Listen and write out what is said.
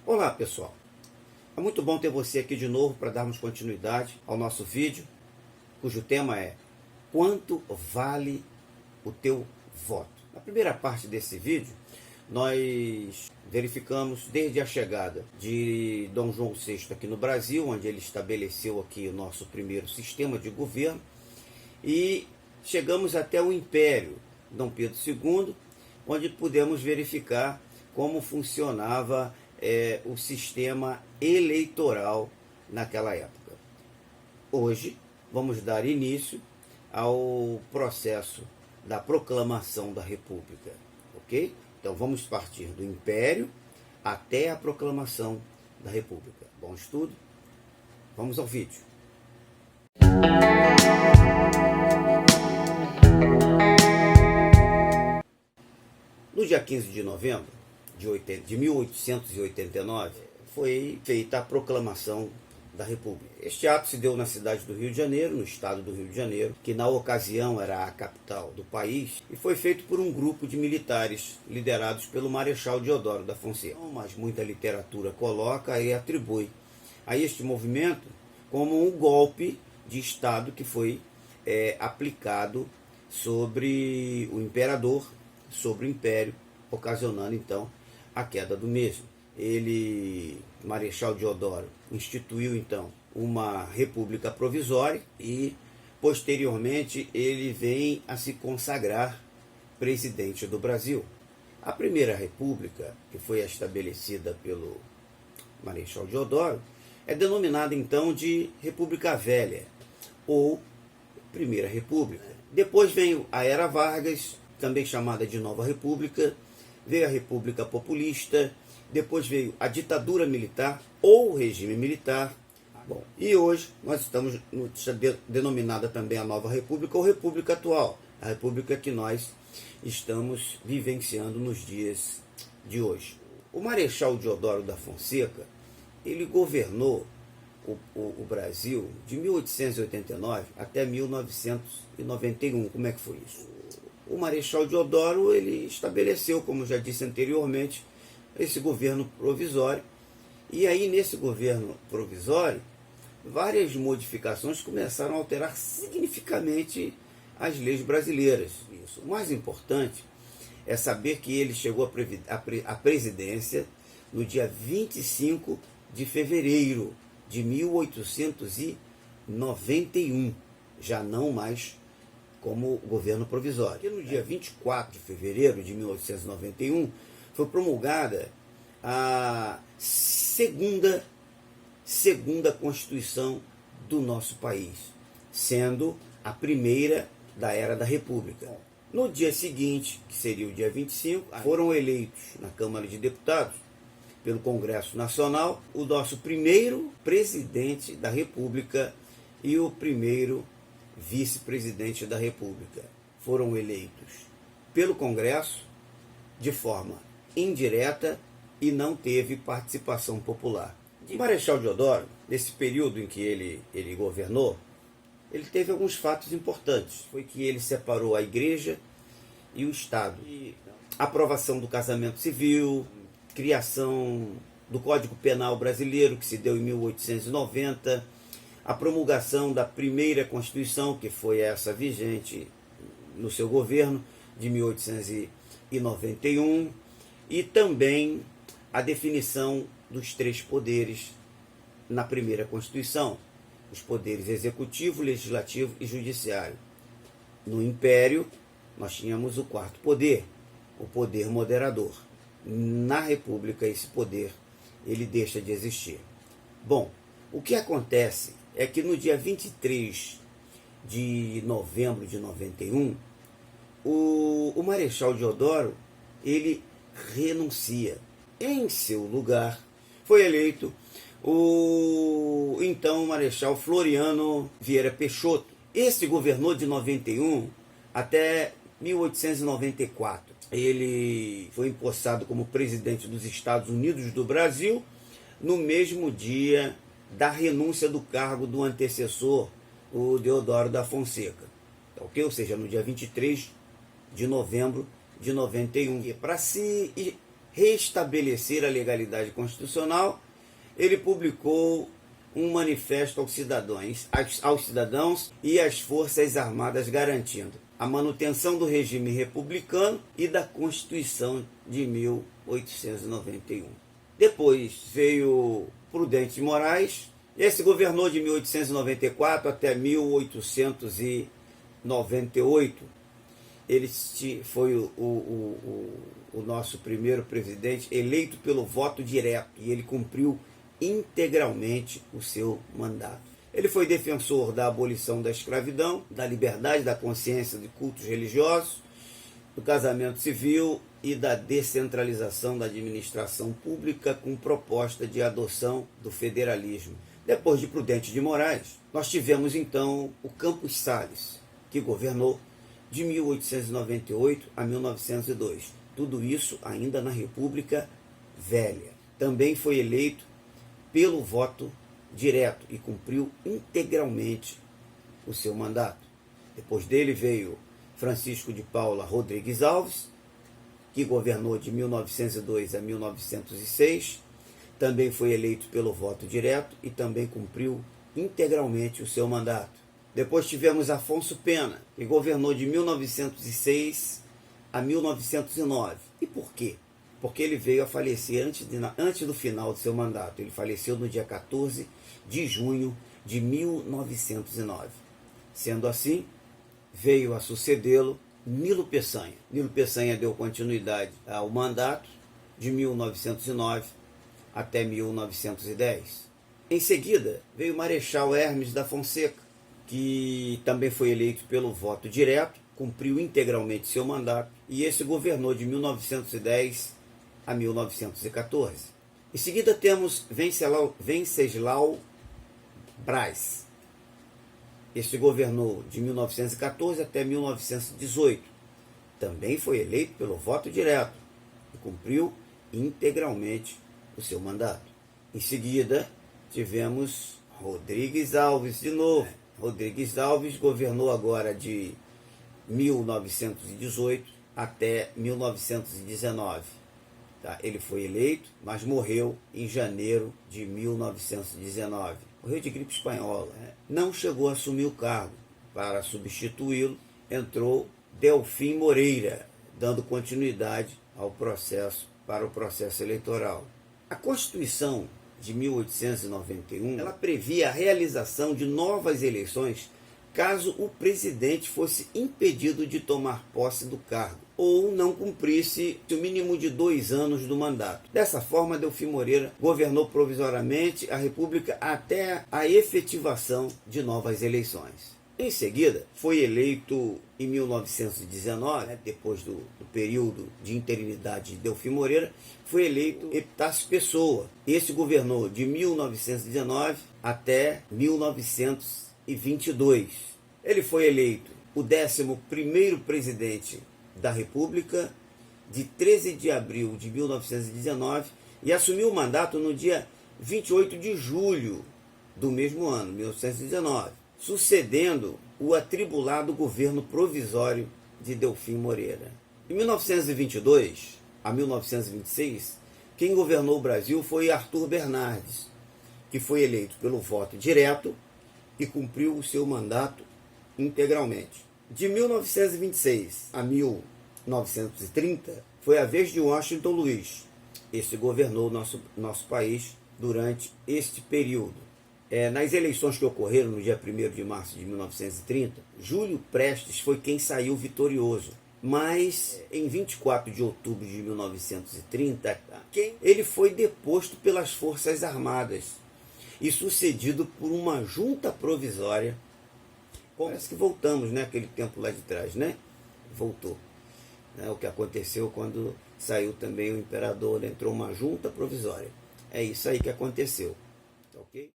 Olá pessoal, é muito bom ter você aqui de novo para darmos continuidade ao nosso vídeo, cujo tema é quanto vale o teu voto. Na primeira parte desse vídeo, nós verificamos desde a chegada de Dom João VI aqui no Brasil, onde ele estabeleceu aqui o nosso primeiro sistema de governo, e chegamos até o Império Dom Pedro II, onde pudemos verificar como funcionava o sistema eleitoral naquela época. Hoje vamos dar início ao processo da proclamação da República, ok? Então vamos partir do Império até a proclamação da República. Bom estudo? Vamos ao vídeo. No dia 15 de novembro de 1889, foi feita a proclamação da República. Este ato se deu na cidade do Rio de Janeiro, no estado do Rio de Janeiro, que na ocasião era a capital do país, e foi feito por um grupo de militares liderados pelo Marechal Deodoro da Fonseca. Mas muita literatura coloca e atribui a este movimento como um golpe de Estado que foi aplicado sobre o imperador, sobre o Império, ocasionando então a queda do mesmo. Marechal Deodoro, instituiu então uma república provisória e posteriormente ele vem a se consagrar presidente do Brasil. A primeira república, que foi estabelecida pelo Marechal Deodoro, é denominada então de República Velha ou Primeira República. Depois vem a Era Vargas, também chamada de Nova República, veio a República Populista, depois veio a ditadura militar ou regime militar. Bom, e hoje nós estamos denominada também a Nova República ou República Atual, a República que nós estamos vivenciando nos dias de hoje. O Marechal Deodoro da Fonseca, ele governou o Brasil de 1889 até 1991. Como é que foi isso? O Marechal Deodoro, ele estabeleceu, como já disse anteriormente, esse governo provisório. E aí, nesse governo provisório, várias modificações começaram a alterar significativamente as leis brasileiras. Isso. O mais importante é saber que ele chegou à presidência no dia 25 de fevereiro de 1891, já não mais como governo provisório. E no dia 24 de fevereiro de 1891 foi promulgada a segunda Constituição do nosso país, sendo a primeira da Era da República. No dia seguinte, que seria o dia 25, foram eleitos na Câmara de Deputados, pelo Congresso Nacional, o nosso primeiro presidente da República e o primeiro vice-presidente da República. Foram eleitos pelo Congresso de forma indireta e não teve participação popular. O Marechal Deodoro, nesse período em que ele governou, ele teve alguns fatos importantes. Foi que ele separou a Igreja e o Estado. Aprovação do casamento civil, criação do Código Penal Brasileiro, que se deu em 1890, a promulgação da primeira Constituição, que foi essa vigente no seu governo, de 1891, e também a definição dos três poderes na primeira Constituição, os poderes executivo, legislativo e judiciário. No Império, nós tínhamos o quarto poder, o poder moderador. Na República, esse poder ele deixa de existir. Bom, o que acontece é que no dia 23 de novembro de 91, o Marechal Deodoro, ele renuncia. Em seu lugar, foi eleito o então Marechal Floriano Vieira Peixoto. Esse governou de 91 até 1894. Ele foi empossado como presidente dos Estados Unidos do Brasil no mesmo dia da renúncia do cargo do antecessor, o Deodoro da Fonseca. Ok? Ou seja, no dia 23 de novembro de 91. Para se restabelecer a legalidade constitucional, ele publicou um manifesto aos cidadãos e às Forças Armadas garantindo a manutenção do regime republicano e da Constituição de 1891. Depois veio Prudente de Moraes. Esse governou de 1894 até 1898. Ele foi o nosso primeiro presidente eleito pelo voto direto e ele cumpriu integralmente o seu mandato. Ele foi defensor da abolição da escravidão, da liberdade da consciência de cultos religiosos, do casamento civil e da descentralização da administração pública com proposta de adoção do federalismo. Depois de Prudente de Moraes, nós tivemos então o Campos Salles, que governou de 1898 a 1902. Tudo isso ainda na República Velha. Também foi eleito pelo voto direto e cumpriu integralmente o seu mandato. Depois dele veio Francisco de Paula Rodrigues Alves, que governou de 1902 a 1906, também foi eleito pelo voto direto e também cumpriu integralmente o seu mandato. Depois tivemos Afonso Pena, que governou de 1906 a 1909. E por quê? Porque ele veio a falecer antes do final do seu mandato. Ele faleceu no dia 14 de junho de 1909. Sendo assim, veio a sucedê-lo Nilo Peçanha. Nilo Peçanha deu continuidade ao mandato de 1909 até 1910. Em seguida, veio o Marechal Hermes da Fonseca, que também foi eleito pelo voto direto, cumpriu integralmente seu mandato, e esse governou de 1910 a 1914. Em seguida temos Venceslau Braz. Este governou de 1914 até 1918. Também foi eleito pelo voto direto e cumpriu integralmente o seu mandato. Em seguida, tivemos Rodrigues Alves de novo. Rodrigues Alves governou agora de 1918 até 1919. Tá? Ele foi eleito, mas morreu em janeiro de 1919. Morreu de gripe espanhola. Não chegou a assumir o cargo. Para substituí-lo, entrou Delfim Moreira, dando continuidade para o processo eleitoral. A Constituição de 1891, ela previa a realização de novas eleições caso o presidente fosse impedido de tomar posse do cargo ou não cumprisse o mínimo de 2 anos do mandato. Dessa forma, Delfim Moreira governou provisoriamente a República até a efetivação de novas eleições. Em seguida, foi eleito em 1919, depois do período de interinidade de Delfim Moreira, foi eleito Epitácio Pessoa. Esse governou de 1919 até 1922. Ele foi eleito o 11º presidente da República, de 13 de abril de 1919, e assumiu o mandato no dia 28 de julho do mesmo ano, 1919, sucedendo o atribulado governo provisório de Delfim Moreira. De 1922 a 1926, quem governou o Brasil foi Arthur Bernardes, que foi eleito pelo voto direto e cumpriu o seu mandato integralmente. De 1926 a 1930, foi a vez de Washington Luiz. Este governou nosso país durante este período. Nas eleições que ocorreram no dia 1º de março de 1930, Júlio Prestes foi quem saiu vitorioso. Mas em 24 de outubro de 1930, ele foi deposto pelas Forças Armadas e sucedido por uma junta provisória. Parece que voltamos, aquele tempo lá de trás, Voltou. O que aconteceu quando saiu também o imperador, entrou uma junta provisória. É isso aí que aconteceu. Tá ok?